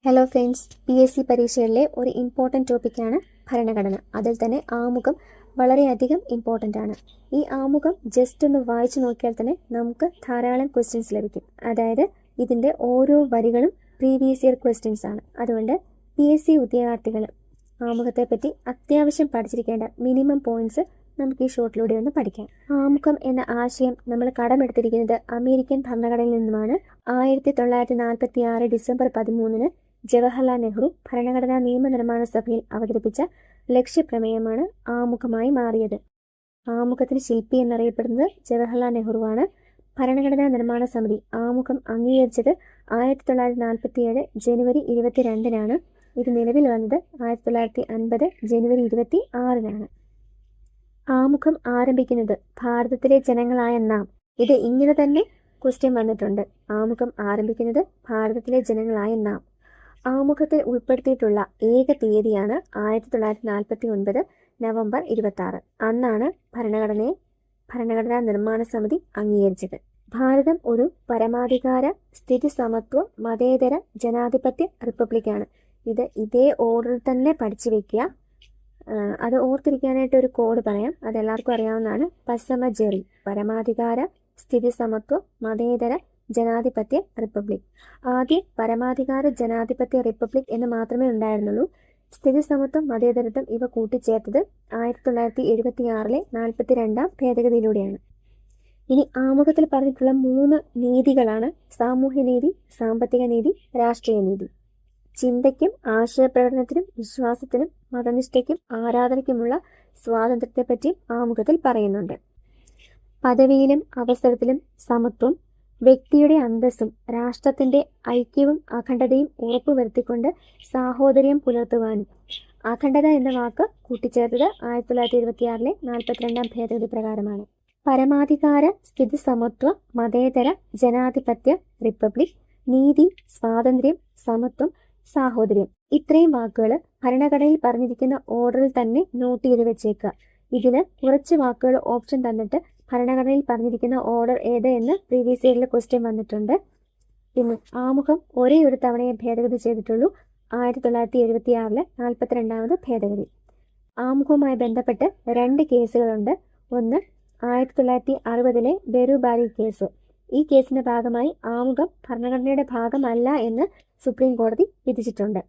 Hello friends, PSC പരീക്ഷകളിലെ ഒരു important ടോപ്പിക്കാണ് ഭരണഘടന. അതിൽ തന്നെ ആമുഖം വളരെയധികം ഇമ്പോർട്ടൻ്റ് ആണ്. ഈ ആമുഖം ജസ്റ്റ് ഒന്ന് വായിച്ചു നോക്കിയാൽ തന്നെ നമുക്ക് ധാരാളം ക്വസ്റ്റ്യൻസ് ലഭിക്കും. അതായത് ഇതിൻ്റെ ഓരോ വരികളും പ്രീവിയസ് ഇയർ ക്വസ്റ്റ്യൻസ് ആണ്. അതുകൊണ്ട് PSC ഉദ്യോഗാർത്ഥികൾ ആമുഖത്തെപ്പറ്റി അത്യാവശ്യം പഠിച്ചിരിക്കേണ്ട മിനിമം പോയിന്റ്സ് നമുക്ക് ഈ ഷോർട്ടിലൂടെ ഒന്ന് പഠിക്കാം. ആമുഖം എന്ന ആശയം നമ്മൾ കടമെടുത്തിരിക്കുന്നത് അമേരിക്കൻ ഭരണഘടനയിൽ നിന്നുമാണ്. 1946 ഡിസംബർ 13 ജവഹർലാൽ നെഹ്റു ഭരണഘടനാ നിയമനിർമ്മാണ സഭയിൽ അവതരിപ്പിച്ച ലക്ഷ്യപ്രമേയമാണ് ആമുഖമായി മാറിയത്. ആമുഖത്തിന് ശില്പി എന്നറിയപ്പെടുന്നത് ജവഹർലാൽ നെഹ്റുവാണ്. ഭരണഘടനാ നിർമ്മാണ സമിതി ആമുഖം അംഗീകരിച്ചത് 1947 ജനുവരി 22 ഇത് നിലവിൽ വന്നത് 1950 ജനുവരി 26 ആമുഖം ആരംഭിക്കുന്നത് ഭാരതത്തിലെ ജനങ്ങളായ നാം. ഇത് ഇങ്ങനെ തന്നെ ക്വസ്റ്റ്യൻ വന്നിട്ടുണ്ട്. ആമുഖം ആരംഭിക്കുന്നത് ഭാരതത്തിലെ ജനങ്ങളായ നാം. ആമുഖത്തിൽ ഉൾപ്പെടുത്തിയിട്ടുള്ള ഏക തീയതിയാണ് 1949 നവംബർ 26. അന്നാണ് ഭരണഘടനാ നിർമ്മാണ സമിതി അംഗീകരിച്ചത്. ഭാരതം ഒരു പരമാധികാര സ്ഥിതി സമത്വ മതേതര ജനാധിപത്യ റിപ്പബ്ലിക്കാണ്. ഇത് ഇതേ ഓർഡറിൽ തന്നെ പഠിച്ചു വെക്കുക. അത് ഓർത്തിരിക്കാനായിട്ട് ഒരു കോഡ് പറയാം. അതെല്ലാവർക്കും അറിയാവുന്നതാണ്. പസമജറി, പരമാധികാര സ്ഥിതി സമത്വ മതേതര ജനാധിപത്യ റിപ്പബ്ലിക്. ആദ്യം പരമാധികാര ജനാധിപത്യ റിപ്പബ്ലിക് എന്ന് മാത്രമേ ഉണ്ടായിരുന്നുള്ളൂ. സ്ഥിതി സമത്വം മതേതരത്വം ഇവ കൂട്ടിച്ചേർത്തത് 1976 42 ഭേദഗതിയിലൂടെയാണ്. ഇനി ആമുഖത്തിൽ പറഞ്ഞിട്ടുള്ള 3 നീതികളാണ് സാമൂഹ്യനീതി, സാമ്പത്തിക നീതി, രാഷ്ട്രീയ നീതി. ചിന്തയ്ക്കും ആശയപ്രകടനത്തിനും വിശ്വാസത്തിനും മതനിഷ്ഠയ്ക്കും ആരാധനയ്ക്കുമുള്ള സ്വാതന്ത്ര്യത്തെപ്പറ്റിയും ആമുഖത്തിൽ പറയുന്നുണ്ട്. പദവിയിലും അവസരത്തിലും സമത്വം, വ്യക്തിയുടെ അന്തസ്സും രാഷ്ട്രത്തിന്റെ ഐക്യവും അഖണ്ഡതയും ഉറപ്പുവരുത്തിക്കൊണ്ട് സാഹോദര്യം പുലർത്തുവാനും. അഖണ്ഡത എന്ന വാക്ക് കൂട്ടിച്ചേർത്തത് 1976 42 ഭേദഗതി പ്രകാരമാണ്. പരമാധികാര സ്ഥിതി സമത്വ മതേതര ജനാധിപത്യ റിപ്പബ്ലിക്, നീതി, സ്വാതന്ത്ര്യം, സമത്വം, സാഹോദര്യം. ഇത്രയും വാക്കുകൾ ഭരണഘടനയിൽ പറഞ്ഞിരിക്കുന്ന ഓർഡറിൽ തന്നെ നോട്ട് ചെയ്ത് വെച്ചേക്കുക. ഇതിന് കുറച്ച് വാക്കുകൾ ഓപ്ഷൻ തന്നിട്ട് ഭരണഘടനയിൽ പറഞ്ഞിരിക്കുന്ന ഓർഡർ ഏത് എന്ന് പ്രീവിയസ് ഇയറിൽ ക്വസ്റ്റ്യൻ വന്നിട്ടുണ്ട്. പിന്നെ ആമുഖം ഒരേ ഒരു തവണയെ ഭേദഗതി ചെയ്തിട്ടുള്ളൂ. 1976 42 ഭേദഗതി. ആമുഖവുമായി ബന്ധപ്പെട്ട് 2 കേസുകളുണ്ട്. ഒന്ന് 1960 ബെറുബാരി കേസ്. ഈ കേസിന്റെ ഭാഗമായി ആമുഖം ഭരണഘടനയുടെ ഭാഗമല്ല എന്ന് സുപ്രീം കോടതി വിധിച്ചിട്ടുണ്ട്.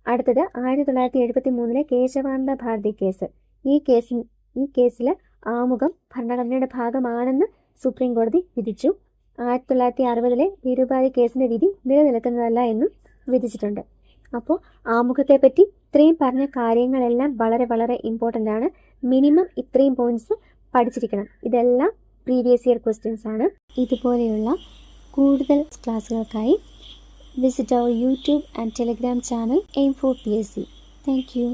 അടുത്തത് 1973 കേശവാനന്ദ ഭാരതി കേസ്. ഈ കേസിൽ ആമുഖം ഭരണഘടനയുടെ ഭാഗമാണെന്ന് സുപ്രീം കോടതി വിധിച്ചു. 1960 ബെറുബാരി കേസിന്റെ വിധി നിലനിൽക്കുന്നതല്ല എന്നും വിധിച്ചിട്ടുണ്ട്. അപ്പോൾ ആമുഖത്തെപ്പറ്റി ഇത്രയും പറഞ്ഞ കാര്യങ്ങളെല്ലാം വളരെ വളരെ ഇമ്പോർട്ടൻ്റ് ആണ്. മിനിമം ഇത്രയും പോയിന്റ്സ് പഠിച്ചിരിക്കണം. ഇതെല്ലാം പ്രീവിയസ് ഇയർ ക്വസ്റ്റ്യൻസ് ആണ്. ഇതുപോലെയുള്ള കൂടുതൽ ക്ലാസ്സുകൾക്കായി visit our YouTube and Telegram channel aim for PSC. Thank U.